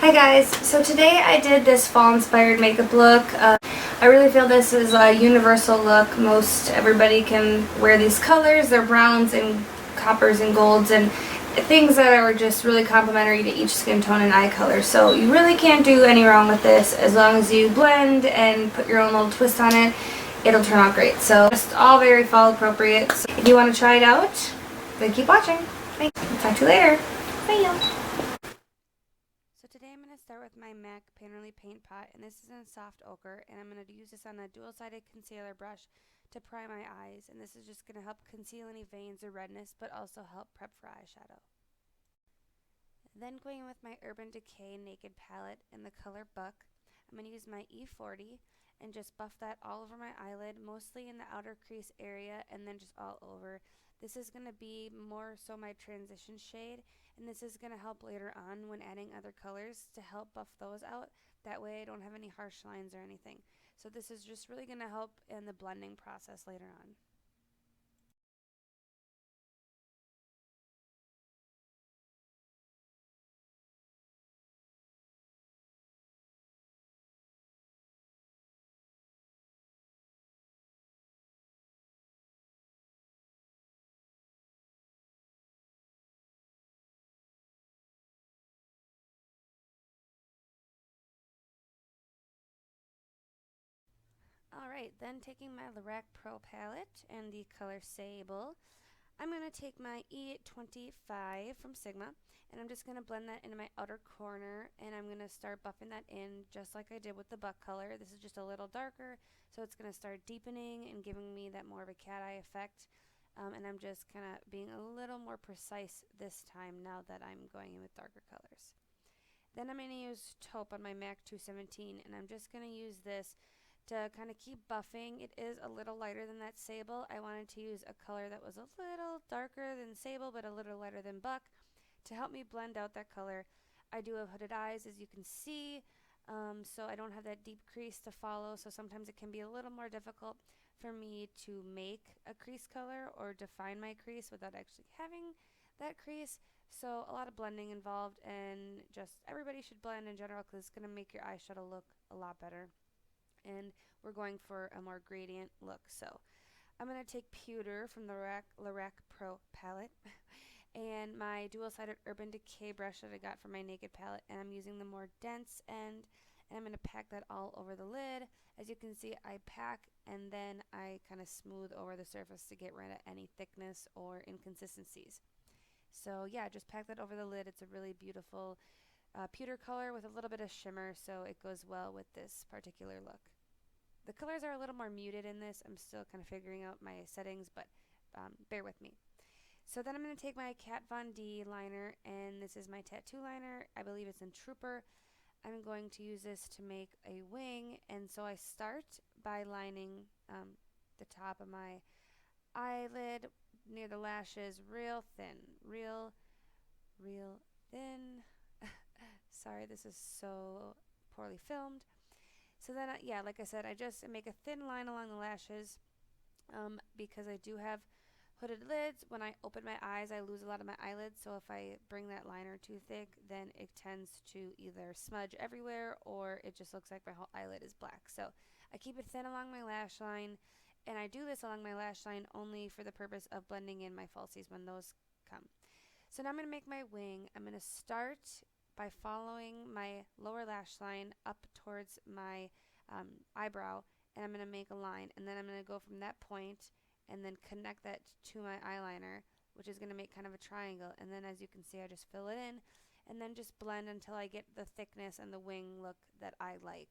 Hi guys, so today I did this fall inspired makeup look. I really feel this is a universal look. Most everybody can wear these colors. They're browns and coppers and golds and things that are just really complementary to each skin tone and eye color. So you really can't do any wrong with this as long as you blend and put your own little twist on it. It'll turn out great. So just all very fall appropriate. So if you want to try it out, then keep watching. Thanks. Talk to you later. Bye. So today I'm going to start with my MAC Painterly Paint Pot, and this is in soft ochre, and I'm going to use this on a dual-sided concealer brush to prime my eyes, and this is just going to help conceal any veins or redness, but also help prep for eyeshadow. Then going in with my Urban Decay Naked Palette in the color Buck, I'm going to use my E40 and just buff that all over my eyelid, mostly in the outer crease area, and then just all over. This is going to be more so my transition shade, and this is going to help later on when adding other colors to help buff those out. That way I don't have any harsh lines or anything. So this is just really going to help in the blending process later on. Alright, then taking my lorac Pro palette and the color Sable, I'm going to take my E25 from Sigma, and I'm just going to blend that into my outer corner, and I'm going to start buffing that in just like I did with the Buck color. This is just a little darker, so it's going to start deepening and giving me that more of a cat eye effect. And I'm just kind of being a little more precise this time now that I'm going in with darker colors. Then I'm going to use taupe on my MAC 217, and I'm just going to use this to kind of keep buffing. It is a little lighter than that Sable. I wanted to use a color that was a little darker than Sable but a little lighter than Buck to help me blend out that color. I do have hooded eyes, as you can see, so I don't have that deep crease to follow, so sometimes it can be a little more difficult for me to make a crease color or define my crease without actually having that crease. So a lot of blending involved, and just everybody should blend in general because it's going to make your eyeshadow look a lot better. And we're going for a more gradient look. So I'm going to take Pewter from the lorac Pro palette and my dual-sided Urban Decay brush that I got from my Naked palette, and I'm using the more dense end, and I'm going to pack that all over the lid. As you can see, I pack and then I kind of smooth over the surface to get rid of any thickness or inconsistencies. So yeah, just pack that over the lid. It's a really beautiful pewter color with a little bit of shimmer, so it goes well with this particular look. The colors are a little more muted in this. I'm still kind of figuring out my settings, but bear with me. So then I'm going to take my Kat Von D liner, and this is my tattoo liner. I believe it's in Trooper. I'm going to use this to make a wing, and so I start by lining the top of my eyelid near the lashes real thin, real thin. Sorry, this is so poorly filmed. So then, yeah, like I said, I just make a thin line along the lashes because I do have hooded lids. When I open my eyes, I lose a lot of my eyelids, so if I bring that liner too thick, then it tends to either smudge everywhere or it just looks like my whole eyelid is black. So I keep it thin along my lash line, and I do this along my lash line only for the purpose of blending in my falsies when those come. So now I'm going to make my wing. I'm going to start by following my lower lash line up towards my eyebrow, and I'm going to make a line, and then I'm going to go from that point and then connect that to my eyeliner, which is going to make kind of a triangle, and then as you can see I just fill it in and then just blend until I get the thickness and the wing look that I like.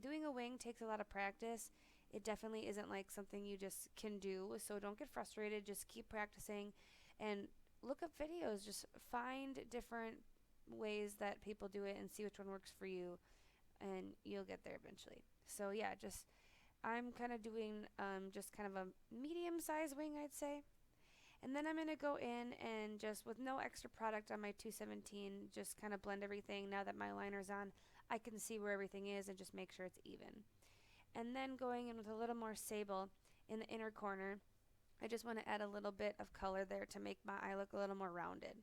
Doing a wing takes a lot of practice. It definitely isn't like something you just can do, so don't get frustrated. Just keep practicing and look up videos. Just find different ways that people do it and see which one works for you, and you'll get there eventually. So yeah, I'm kind of doing just kind of a medium-sized wing, I'd say. And then I'm going to go in and just with no extra product on my 217, just kind of blend everything. Now that my liner's on, I can see where everything is and just make sure it's even. And then going in with a little more Sable in the inner corner, I just want to add a little bit of color there to make my eye look a little more rounded.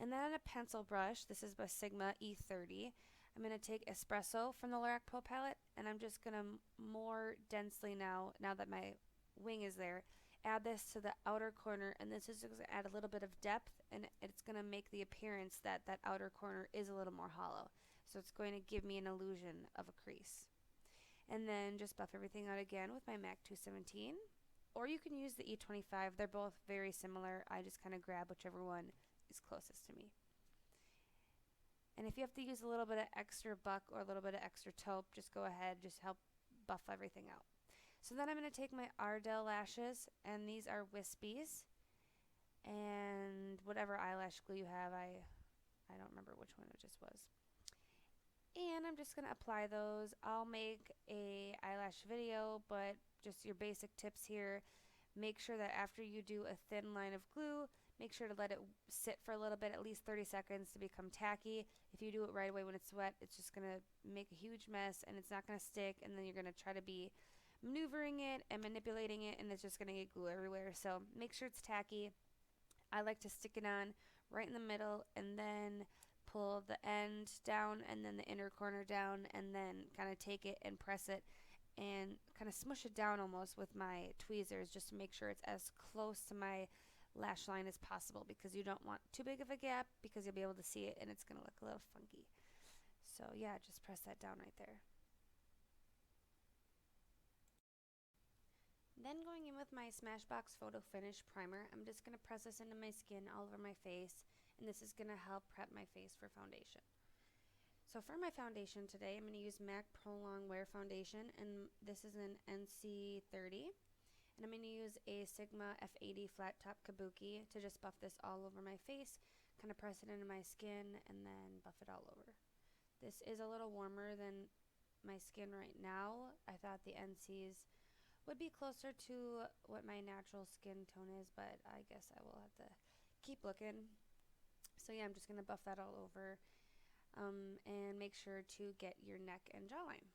And then on a pencil brush, this is by Sigma E30, I'm going to take Espresso from the Lorac Pro palette, and I'm just going to more densely now that my wing is there, add this to the outer corner, and this is going to add a little bit of depth, and it's going to make the appearance that that outer corner is a little more hollow. So it's going to give me an illusion of a crease. And then just buff everything out again with my MAC 217, or you can use the E25. They're both very similar. I just kind of grab whichever one is closest to me. And if you have to use a little bit of extra buck or a little bit of extra taupe, just go ahead, just help buff everything out. So then I'm going to take my Ardell lashes, and these are wispies, and whatever eyelash glue you have, I don't remember which one it just was. And I'm just going to apply those. I'll make a eyelash video, but just your basic tips here. Make sure that after you do a thin line of glue, make sure to let it sit for a little bit, at least 30 seconds to become tacky. If you do it right away when it's wet, it's just going to make a huge mess, and it's not going to stick, and then you're going to try to be maneuvering it and manipulating it, and it's just going to get glue everywhere. So make sure it's tacky. I like to stick it on right in the middle, and then pull the end down, and then the inner corner down, and then kind of take it and press it and kind of smush it down almost with my tweezers, just to make sure it's as close to my lash line as possible, because you don't want too big of a gap, because you'll be able to see it and it's going to look a little funky. So yeah, just press that down right there. Then going in with my Smashbox Photo Finish Primer, I'm just going to press this into my skin all over my face, and this is going to help prep my face for foundation. So for my foundation today, I'm going to use MAC Prolongwear Foundation, and this is an NC30. And I'm going to use a Sigma F80 Flat Top Kabuki to just buff this all over my face, kind of press it into my skin, and then buff it all over. This is a little warmer than my skin right now. I thought the NCs would be closer to what my natural skin tone is, but I guess I will have to keep looking. So yeah, I'm just going to buff that all over, and make sure to get your neck and jawline.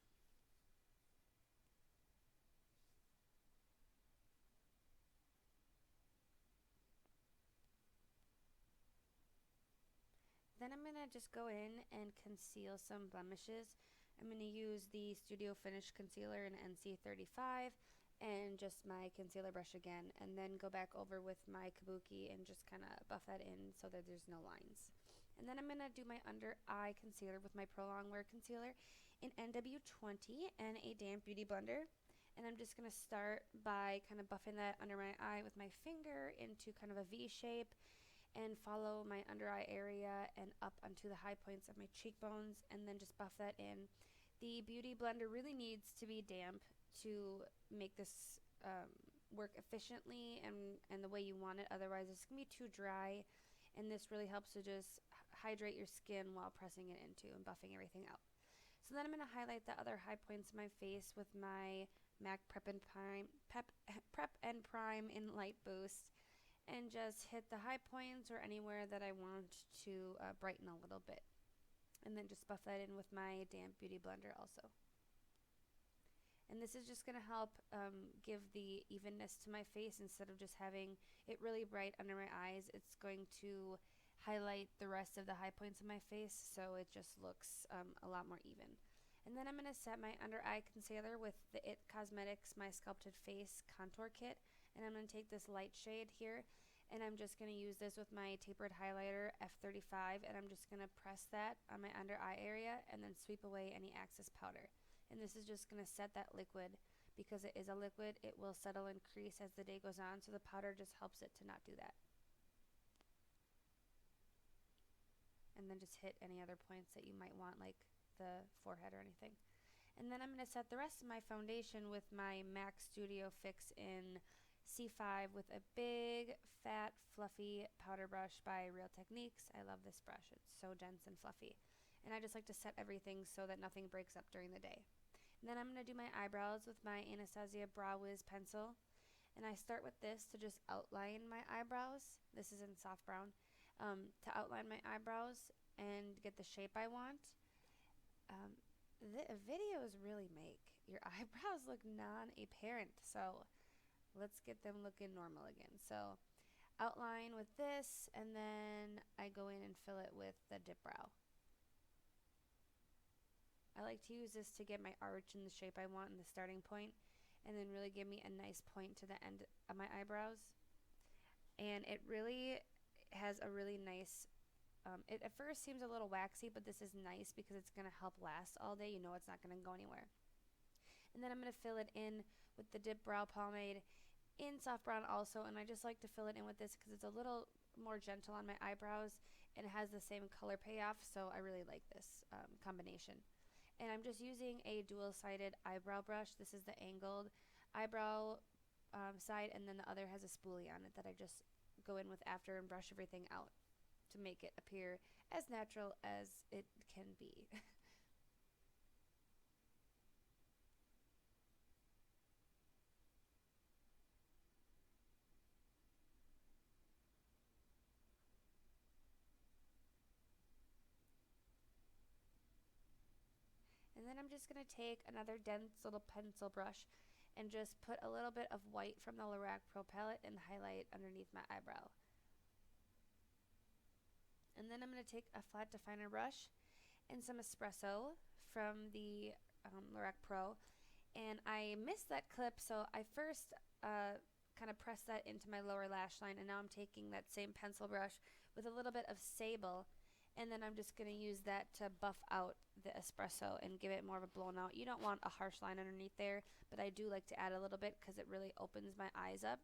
Then I'm going to just go in and conceal some blemishes. I'm going to use the Studio Finish Concealer in NC35 and just my concealer brush again, and then go back over with my kabuki and just kind of buff that in so that there's no lines. And then I'm going to do my under eye concealer with my Prolongwear concealer in NW20 and a damp beauty blender. And I'm just going to start by kind of buffing that under my eye with my finger into kind of a V shape, and follow my under eye area and up onto the high points of my cheekbones, and then just buff that in. The beauty blender really needs to be damp to make this work efficiently and the way you want it. Otherwise it's going to be too dry, and this really helps to just hydrate your skin while pressing it into and buffing everything out. So then I'm going to highlight the other high points of my face with my MAC Prep and Prime in Light Boost, and just hit the high points or anywhere that I want to brighten a little bit. And then just buff that in with my damp beauty blender also. And this is just going to help give the evenness to my face. Instead of just having it really bright under my eyes, it's going to highlight the rest of the high points of my face, so it just looks a lot more even. And then I'm going to set my under eye concealer with the IT Cosmetics My Sculpted Face Contour Kit. And I'm going to take this light shade here, and I'm just going to use this with my tapered highlighter F35, and I'm just going to press that on my under eye area and then sweep away any excess powder. And this is just going to set that liquid. Because it is a liquid, it will settle and crease as the day goes on, so the powder just helps it to not do that. And then just hit any other points that you might want, like the forehead or anything. And then I'm going to set the rest of my foundation with my MAC Studio Fix in C5 with a big, fat, fluffy powder brush by Real Techniques. I love this brush. It's so dense and fluffy. And I just like to set everything so that nothing breaks up during the day. And then I'm going to do my eyebrows with my Anastasia Brow Wiz pencil. And I start with this to just outline my eyebrows. This is in soft brown. To outline my eyebrows and get the shape I want. The videos really make your eyebrows look non-apparent, so let's get them looking normal again. So outline with this, and then I go in and fill it with the dip brow. I like to use this to get my arch in the shape I want in the starting point, and then really give me a nice point to the end of my eyebrows. And it really has a really nice, it at first seems a little waxy, but this is nice because it's going to help last all day. You know it's not going to go anywhere. And then I'm going to fill it in with the dip brow pomade in soft brown also, and I just like to fill it in with this because it's a little more gentle on my eyebrows and it has the same color payoff, so I really like this combination. And I'm just using a dual-sided eyebrow brush. This is the angled eyebrow side, and then the other has a spoolie on it that I just go in with after and brush everything out to make it appear as natural as it can be. And then I'm just going to take another dense little pencil brush and just put a little bit of white from the Lorac Pro palette and highlight underneath my eyebrow. And then I'm going to take a flat definer brush and some espresso from the Lorac Pro. And I missed that clip, so I first kind of pressed that into my lower lash line, and now I'm taking that same pencil brush with a little bit of sable, and then I'm just going to use that to buff out the espresso and give it more of a blown out. You don't want a harsh line underneath there, but I do like to add a little bit because it really opens my eyes up,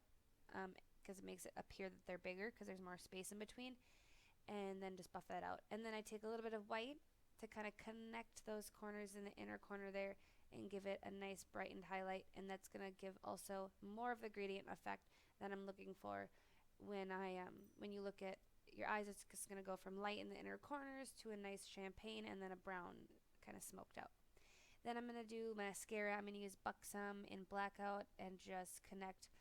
because it makes it appear that they're bigger because there's more space in between. And then just buff that out. And then I take a little bit of white to kind of connect those corners in the inner corner there and give it a nice brightened highlight, and that's going to give also more of the gradient effect that I'm looking for when you look at your eyes. It's just going to go from light in the inner corners to a nice champagne and then a brown kind of smoked out. Then I'm going to do mascara. I'm going to use Buxom in Blackout and just connect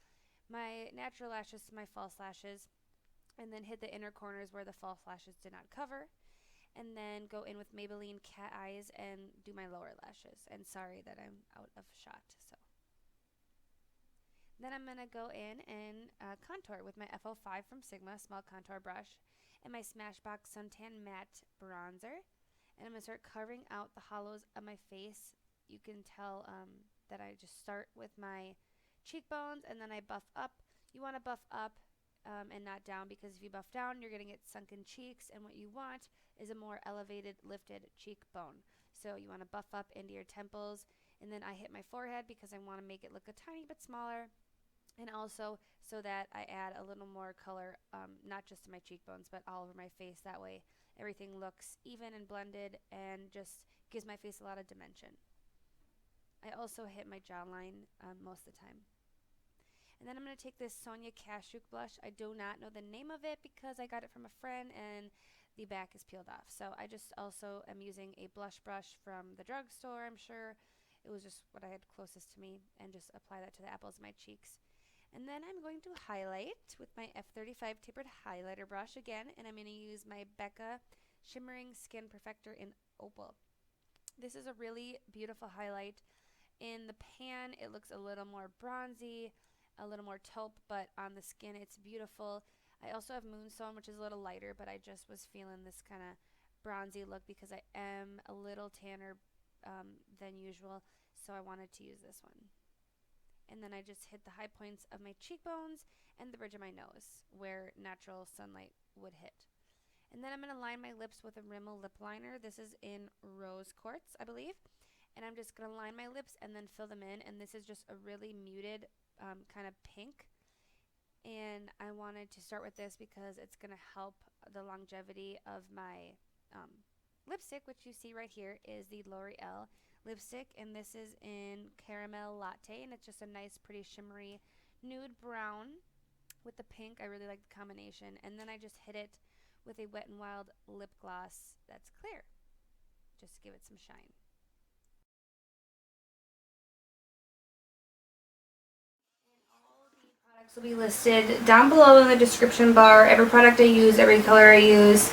my natural lashes to my false lashes, and then hit the inner corners where the false lashes did not cover, and then go in with Maybelline Cat Eyes and do my lower lashes. And sorry that I'm out of shot. So then I'm going to go in and contour with my F05 from Sigma small contour brush and my Smashbox Suntanne Matte Bronzer. And I'm going to start carving out the hollows of my face. You can tell that I just start with my cheekbones and then I buff up. You want to buff up and not down, because if you buff down, you're going to get sunken cheeks, and what you want is a more elevated, lifted cheekbone. So you want to buff up into your temples, and then I hit my forehead because I want to make it look a tiny bit smaller, and also so that I add a little more color, not just to my cheekbones, but all over my face. That way everything looks even and blended and just gives my face a lot of dimension. I also hit my jawline most of the time. And then I'm going to take this Sonia Kashuk blush. I do not know the name of it because I got it from a friend and the back is peeled off. So I just also am using a blush brush from the drugstore, I'm sure. It was just what I had closest to me, and just apply that to the apples of my cheeks. And then I'm going to highlight with my F35 tapered highlighter brush again, and I'm going to use my Becca Shimmering Skin Perfector in Opal. This is a really beautiful highlight. In the pan, it looks a little more bronzy, a little more taupe, but on the skin it's beautiful. I also have Moonstone, which is a little lighter, but I just was feeling this kind of bronzy look because I am a little tanner than usual, so I wanted to use this one. And then I just hit the high points of my cheekbones and the bridge of my nose where natural sunlight would hit. And then I'm going to line my lips with a Rimmel lip liner. This is in Rose Quartz, I believe. And I'm just going to line my lips and then fill them in, and this is just a really muted kind of pink, and I wanted to start with this because it's going to help the longevity of my lipstick, which you see right here is the L'Oreal lipstick, and this is in Caramel Latte, and it's just a nice pretty shimmery nude brown with the pink. I really like the combination. And then I just hit it with a Wet n Wild lip gloss that's clear, just to give it some shine. Will be listed down below in the description bar. Every product I use, every color I use,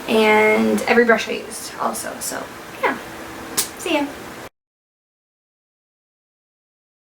and every brush I used also. So yeah, see ya.